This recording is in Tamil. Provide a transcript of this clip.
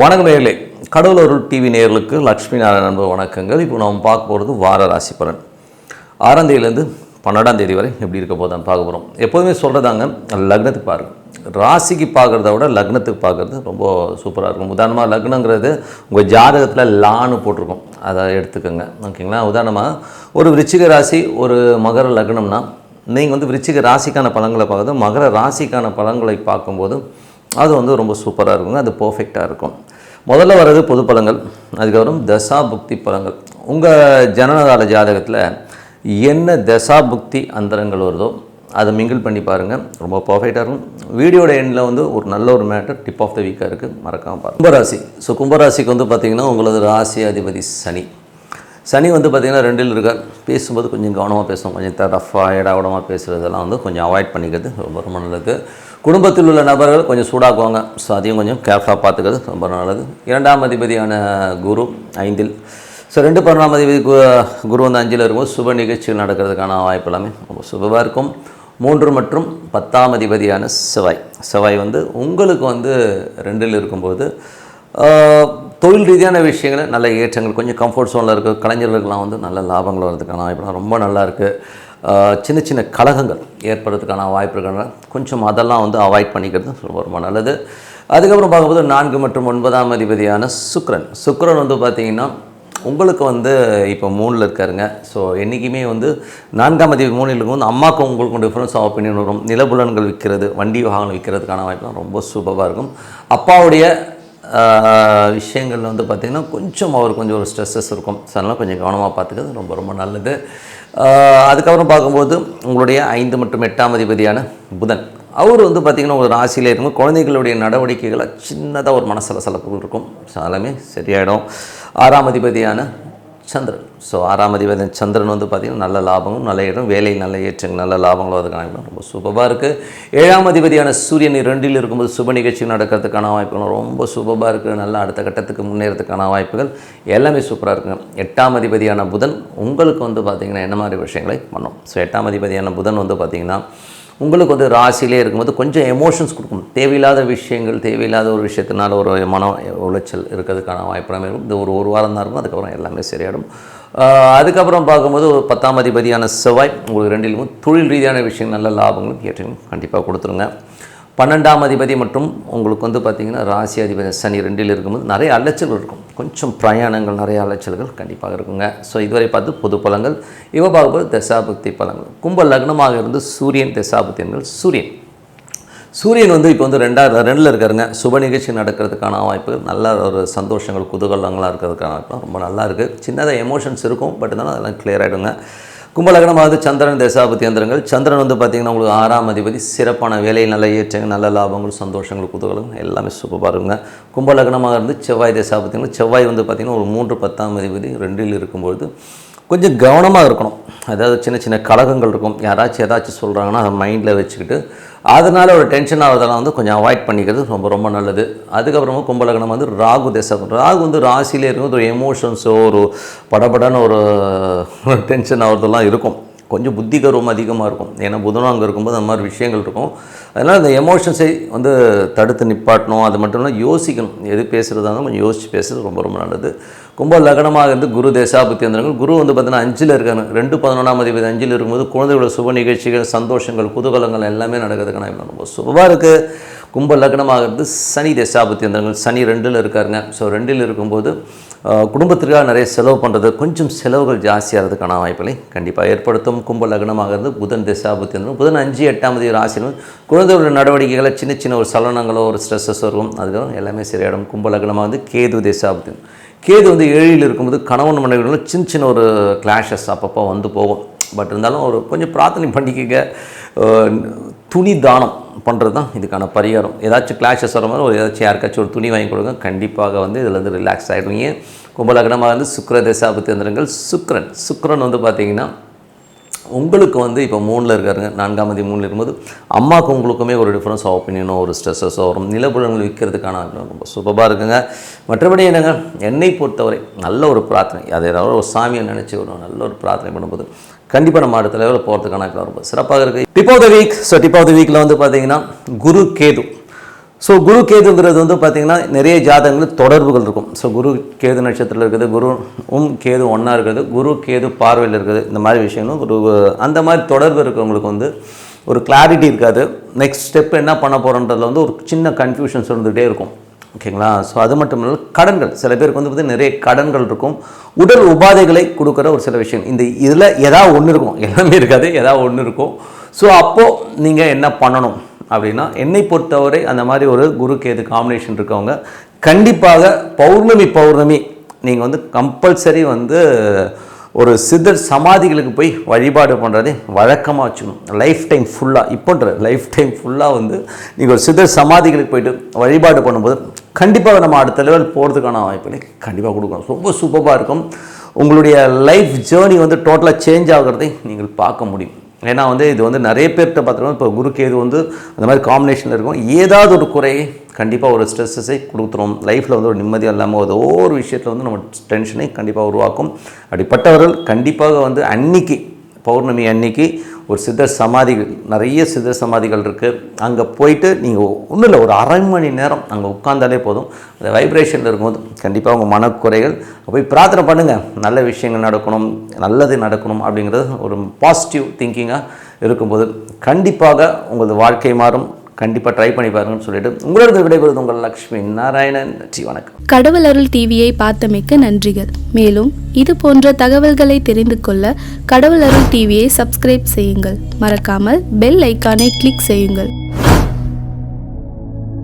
வணக்கம் நேயர்களே, கடவுளூர் டிவி நேயர்களுக்கு லக்ஷ்மி நாராயண அன்பு வணக்கங்கள். இப்போ நம்ம பார்க்க போகிறது வார ராசி பலன் 6ஆம் தேதியிலேருந்து 12ஆம் தேதி வரை எப்படி இருக்க போதான்னு பார்க்க போகிறோம். எப்போதுமே சொல்கிறதாங்க, லக்னத்துக்கு பாருங்கள். ராசிக்கு பார்க்குறத விட லக்னத்துக்கு பார்க்குறது ரொம்ப சூப்பராக இருக்கும். உதாரணமாக லக்னங்கிறது உங்கள் ஜாதகத்தில் லான்னு போட்டிருக்கோம், அதை எடுத்துக்கோங்க. ஓகேங்களா? உதாரணமாக ஒரு விருச்சிக ராசி ஒரு மகர லக்னம்னா நீங்கள் விருச்சிக ராசிக்கான பலன்களை பார்க்குறது மகர ராசிக்கான பலன்களை பார்க்கும்போது அது ரொம்ப சூப்பராக இருக்குங்க. அது பர்ஃபெக்டாக இருக்கும். முதல்ல வர்றது பொது பலன்கள், அதுக்கப்புறம் தசா புக்தி பலன்கள். உங்கள் ஜனனகால ஜாதகத்தில் என்ன தசா புக்தி அந்தரங்கள் வருதோ அதை மிங்கிள் பண்ணி பாருங்கள், ரொம்ப பர்ஃபெக்டாக இருக்கும். வீடியோட எண்டில் ஒரு நல்ல ஒரு மேட்டர் டிப் ஆஃப் த வீக்காக இருக்குது, மறக்காமல் பாருங்கள். கும்பராசி. கும்பராசிக்கு பார்த்திங்கன்னா உங்களது ராசி அதிபதி சனி. சனி பார்த்திங்கன்னா 2ல் இருக்கார். பேசும்போது கொஞ்சம் கவனமாக பேசுவோம், கொஞ்சம் ரஃபாக இடவிடமாக பேசுகிறதெல்லாம் கொஞ்சம் அவாய்ட் பண்ணிக்கிறது ரொம்ப நல்லது. குடும்பத்தில் உள்ள நபர்கள் கொஞ்சம் சூடாக்குவாங்க, ஸோ அதையும் கொஞ்சம் கேர்ஃபுல்லாக பார்த்துக்கிறது ரொம்ப நல்லது. 2ஆம் அதிபதியான குரு 5ல். ஸோ 2-11ஆம் அதிபதி குரு 5ல் இருக்கும்போது சுப நிகழ்ச்சிகள் நடக்கிறதுக்கான வாய்ப்பு எல்லாமே ரொம்ப சுபமாக இருக்கும். 3 மற்றும் 10ஆம் அதிபதியான செவ்வாய் உங்களுக்கு 2ல் இருக்கும்போது தொழில் ரீதியான விஷயங்கள் நல்ல ஏற்றங்கள், கொஞ்சம் கம்ஃபர்ட் ஜோனில் இருக்க கலைஞர்களுக்கெல்லாம் நல்ல லாபங்கள் வர்றதுக்கான வாய்ப்புலாம் ரொம்ப நல்லா இருக்குது. சின்ன சின்ன கலகங்கள் ஏற்படுறதுக்கான வாய்ப்பு இருக்கிறனால கொஞ்சம் அதெல்லாம் அவாய்ட் பண்ணிக்கிறது ரொம்ப நல்லது. அதுக்கப்புறம் பார்க்கும்போது 4 மற்றும் 9ஆம் அதிபதியான சுக்கிரன் பார்த்திங்கன்னா உங்களுக்கு இப்போ 3ல் இருக்காருங்க. ஸோ என்றைக்குமே 4ஆம் அதிபதி 3ல் இருக்கும்போது அம்மாவுக்கும் உங்களுக்கும் டிஃப்ரென்ஸ் ஆஃப் ஒப்பீனியன் வரும். நிலபுலன்கள் விற்கிறது, வண்டி வாகனம் விற்கிறதுக்கான வாய்ப்புலாம் ரொம்ப சூப்பராக இருக்கும். அப்பாவுடைய விஷயங்கள் பார்த்திங்கன்னா கொஞ்சம் அவருக்கு ஒரு ஸ்ட்ரெஸ்ஸஸ் இருக்கும். ஸோ அதனால் கொஞ்சம் கவனமாக பார்த்துக்கிறது ரொம்ப நல்லது. அதுக்கப்புறம் பார்க்கும்போது உங்களுடைய 5 மற்றும் 8ஆம் அதிபதியான புதன், அவர் பார்த்திங்கன்னா ஒரு ராசியில் இருக்கும். குழந்தைகளுடைய நடவடிக்கைகளை சின்னதாக ஒரு மனசலசலப்புகள் இருக்கும், ஸோ எல்லாமே சரியாயிடும். 6ஆம் அதிபதியான சந்திரன். ஸோ 6ஆம் அதிபதி சந்திரன் பார்த்திங்கன்னா நல்ல லாபங்களும் நல்ல இடம், வேலை நல்ல ஏற்றங்கள், நல்ல லாபங்களும் அதுக்கான ரொம்ப சூப்பராக இருக்குது. 7ஆம் அதிபதியான சூரியன் 2ல் இருக்கும்போது சுப நிகழ்ச்சி நடக்கிறதுக்கான வாய்ப்புகள் ரொம்ப சூப்பராக இருக்குது. நல்ல அடுத்த கட்டத்துக்கு முன்னேறதுக்கான வாய்ப்புகள் எல்லாமே சூப்பராக இருக்குங்க. 8ஆம் அதிபதியான புதன் உங்களுக்கு பார்த்திங்கன்னா என்ன மாதிரி விஷயங்களை பண்ணும். ஸோ 8ஆம் அதிபதியான புதன் பார்த்திங்கன்னா உங்களுக்கு ராசியிலே இருக்கும்போது கொஞ்சம் எமோஷன்ஸ் கொடுக்கும். தேவையில்லாத விஷயங்கள், தேவையில்லாத ஒரு விஷயத்தினால ஒரு மன உளைச்சல் இருக்கிறதுக்கான வாய்ப்பு இருக்கும். இது ஒரு வாரம் தான் இருக்கும், அதுக்கப்புறம் எல்லாமே சரியாயிடும். அதுக்கப்புறம் பார்க்கும்போது 10ஆம் அதிபதியான செவ்வாய் உங்களுக்கு 2லும் தொழில் ரீதியான விஷயங்கள் நல்ல லாபங்களும் ஏற்றங்களும் கண்டிப்பாக கொடுத்துருங்க. 12ஆம் அதிபதி மற்றும் உங்களுக்கு பார்த்திங்கன்னா ராசி அதிபதி சனி 2ல் இருக்கும்போது நிறைய அலைச்சல்கள் இருக்கும். கொஞ்சம் பிரயாணங்கள், நிறைய அலைச்சல்கள் கண்டிப்பாக இருக்குங்க. ஸோ இதுவரை பார்த்து பொது பலன்கள். இவ பார்க்கும்போது தசாபுக்தி பலன்கள். கும்ப லக்னமாக இருந்து சூரியன் தசாபுக்தியன்கள். சூரியன் இப்போ 2ல் இருக்காருங்க. சுப நிகழ்ச்சி நடக்கிறதுக்கான வாய்ப்புகள், நல்ல ஒரு சந்தோஷங்கள், குதூகலங்களாக இருக்கிறதுக்கான வாய்ப்பு ரொம்ப நல்லா இருக்குது. சின்னதாக எமோஷன்ஸ் இருக்கும், பட் இருந்தாலும் அதெல்லாம் கிளியர் ஆகிடுங்க. கும்பலக்னமாவது சந்திரன் தசாபுத்தி அந்தரங்கள். சந்திரன் பார்த்திங்கன்னா உங்களுக்கு 6ஆம் அதிபதி, சிறப்பான வேலை, நல்ல ஏற்றங்கள், நல்ல லாபங்கள், சந்தோஷங்கள், குதூகலம் எல்லாமே சூப்பராக இருக்குங்க. கும்பலக்னமாக இருந்து செவ்வாய் தசாபுத்தியங்கள். செவ்வாய் பார்த்திங்கன்னா ஒரு 3-10ஆம் அதிபதி 2ல் இருக்கும்பொழுது கொஞ்சம் கவனமாக இருக்கணும். அதாவது சின்ன சின்ன கலகங்கள் இருக்கும். யாராச்சும் ஏதாச்சும் சொல்கிறாங்கன்னா அதை மைண்டில் வச்சுக்கிட்டு அதனால் ஒரு டென்ஷன் ஆகிறதெல்லாம் கொஞ்சம் அவாய்ட் பண்ணிக்கிறது ரொம்ப நல்லது. அதுக்கப்புறமா கும்பலக்னம் ராகு தசாபுத்தி. ராகு ராசியிலே இருக்கும். ஒரு எமோஷன்ஸோ ஒரு படபடன்னு ஒரு டென்ஷன் ஆகிறதெல்லாம் இருக்கும். கொஞ்சம் புத்தி கர்வம் அதிகமாக இருக்கும். ஏன்னா புதனும் அங்கே இருக்கும்போது அந்த மாதிரி விஷயங்கள் இருக்கும். அதனால் இந்த எமோஷன்ஸை தடுத்து நிப்பாட்டணும். அது மட்டும் இல்லை, யோசிக்கணும். எது பேசுகிறதா இருந்தாலும் கொஞ்சம் யோசித்து பேசுகிறது ரொம்ப நல்லது. கும்ப லக்னமாக இருந்து குரு தசாபுத்தி அந்தரங்கள். குரு பார்த்திங்கன்னா 5ல் இருக்காங்க. 2-11ஆம் அதிபதி 5ல் இருக்கும்போது குழந்தைகளோட சுப நிகழ்ச்சிகள், சந்தோஷங்கள், குதூகலங்கள் எல்லாமே நடக்கிறதுக்கான ரொம்ப சுபமாக இருக்குது. கும்ப லக்னமாக இருந்து சனி தசாபுத்தி அந்தரங்கள். சனி 2ல் இருக்காருங்க. ஸோ 2ல் இருக்கும்போது குடும்பத்திற்காக நிறைய செலவு பண்ணுறது, கொஞ்சம் செலவுகள் ஜாஸ்தியாகிறதுக்கான வாய்ப்புகளை கண்டிப்பாக ஏற்படுத்தும். கும்ப லக்னமாக இருந்து புதன் தசாபுத்தி அந்தரங்கள். புதன் 5-8ஆம் அதிபதி ராசியில் குழந்தைகளோட நடவடிக்கைகளை சின்ன ஒரு சலனங்களோ ஒரு ஸ்ட்ரெஸ்ஸஸ் இருக்கும், அதுக்கப்புறம் எல்லாமே சரியாயிடும். கும்ப லக்னமாக கேது தசாபுத்தி. கேது 7ல் இருக்கும்போது கணவன் மனைவிகளும் சின்ன ஒரு கிளாஷஸ் அப்பப்போ போகும். பட் இருந்தாலும் ஒரு கொஞ்சம் பிரார்த்தனை பண்ணிக்க. துணி தானம் பண்ணுறது தான் இதுக்கான பரிகாரம். ஏதாச்சும் கிளாஷஸ் வர மாதிரி ஏதாச்சும் யாருக்காச்சும் ஒரு துணி வாங்கி கொடுங்க, கண்டிப்பாக இதில் ரிலாக்ஸ் ஆகிடுவீங்க. கும்பலக்னமாக சுக்கிர தசாபுத்தி அந்தரங்கள். சுக்கிரன் பார்த்திங்கன்னா உங்களுக்கு இப்போ 3ல் இருக்காருங்க. 4ஆம் அதிபதி 3ல் இருக்கும்போது அம்மாவுக்கு உங்களுக்குமே ஒரு டிஃப்ரென்ஸ் ஆஃப் ஒப்பீனியனோ ஒரு ஸ்ட்ரெஸ்ஸஸோ வரும். நிலபுலன்கள் விற்கிறதுக்கான ரொம்ப சூப்பராக இருக்குங்க. மற்றபடி என்னங்க, என்னை பொறுத்தவரை நல்ல ஒரு பிரார்த்தனை, அதை ஏதாவது ஒரு சாமியை நினச்சி ஒரு நல்ல ஒரு பிரார்த்தனை பண்ணும்போது கண்டிப்பாக நம்ம அடுத்த லெவலில் போகிறதுக்கான ரொம்ப சிறப்பாக இருக்குது. Tip of the week. So tip of the வீக்கில் பார்த்திங்கன்னா குரு கேது. ஸோ குரு கேதுங்கிறது வந்து பார்த்திங்கன்னா நிறைய ஜாதகங்கள் தொடர்புகள் இருக்கும். ஸோ குரு கேது நட்சத்திரத்தில் இருக்குது, குருவும் கேது ஒன்றா இருக்குது, குரு கேது பார்வையில் இருக்குது, இந்த மாதிரி விஷயங்களும் குரு அந்த மாதிரி தொடர்பு இருக்கவங்களுக்கு வந்து ஒரு கிளாரிட்டி இருக்காது. நெக்ஸ்ட் ஸ்டெப் என்ன பண்ண போகிறோன்றதுல வந்து ஒரு சின்ன கன்ஃபியூஷன்ஸ் இருந்துகிட்டே இருக்கும். ஓகேங்களா? ஸோ அது மட்டும் இல்லை, கடன்கள் சில பேருக்கு வந்து பார்த்திங்கன்னா நிறைய கடன்கள் இருக்கும். உடல் உபாதைகளை கொடுக்குற ஒரு சில விஷயம் இந்த இதில் ஏதாவது ஒன்று இருக்கும், எல்லாமே இருக்காது, ஏதாவது ஒன்று இருக்கும். ஸோ அப்போது நீங்கள் என்ன பண்ணணும் அப்படின்னா, என்னை பொறுத்தவரை அந்த மாதிரி ஒரு குரு கேது காம்பினேஷன் இருக்கவங்க கண்டிப்பாக பௌர்ணமி நீங்கள் வந்து கம்பல்சரி வந்து ஒரு சித்தர் சமாதிகளுக்கு போய் வழிபாடு பண்ணுறதே வழக்கமாக வச்சுக்கணும். லைஃப் டைம் ஃபுல்லாக வந்து நீங்கள் ஒரு சித்தர் சமாதிகளுக்கு போய்ட்டு வழிபாடு பண்ணும்போது கண்டிப்பாக நம்ம அடுத்த லெவல் போகிறதுக்கான வாய்ப்புகளை கண்டிப்பாக கொடுக்கணும். ரொம்ப சூப்பராக இருக்கும். உங்களுடைய லைஃப் ஜேர்னி வந்து டோட்டலாக சேஞ்ச் ஆகிறதை நீங்கள் பார்க்க முடியும். ஏன்னா வந்து இது வந்து நிறைய பேர்கிட்ட பார்த்துருவோம். இப்போ குரு கேது வந்து அந்த மாதிரி காம்பினேஷனில் இருக்கும். ஏதாவது ஒரு குறையை கண்டிப்பாக ஒரு ஸ்ட்ரெஸ்ஸை கொடுத்துரும். லைஃப்பில் வந்து ஒரு நிம்மதியாக இல்லாமல் ஏதோ ஒரு விஷயத்தில் வந்து நம்ம டென்ஷனை கண்டிப்பாக உருவாக்கும். அப்படிப்பட்டவர்கள் கண்டிப்பாக வந்து அன்னைக்கு பௌர்ணமி அன்னைக்கு ஒரு சித்தர் சமாதிகள், நிறைய சித்தர் சமாதிகள் இருக்குது, அங்கே போயிட்டு நீங்கள் ஒன்றும் இல்லை, ஒரு அரை மணி நேரம் அங்கே உட்கார்ந்தாலே போதும். அந்த வைப்ரேஷனில் இருக்கும்போது கண்டிப்பாக உங்கள் மனக்குறைகள் போய் பிரார்த்தனை பண்ணுங்கள். நல்ல விஷயங்கள் நடக்கணும், நல்லது நடக்கணும் அப்படிங்கிறது ஒரு பாசிட்டிவ் திங்கிங்காக இருக்கும்போது கண்டிப்பாக உங்களது வாழ்க்கை மாறும். கண்டிப்பாக ட்ரை பண்ணி பாருங்கன்னு சொல்லிட்டு உங்களோட விடைபெறுவது உங்கள் லக்ஷ்மி நாராயணன். நன்றி, வணக்கம். கடவுள் அருள் டிவியை பார்த்தமைக்கு நன்றிகள். மேலும் இது போன்ற தகவல்களை தெரிந்து கொள்ள கடவுள் அருள் டிவியை சப்ஸ்கிரைப் செய்யுங்கள். மறக்காமல் பெல் ஐக்கானை கிளிக் செய்யுங்கள்.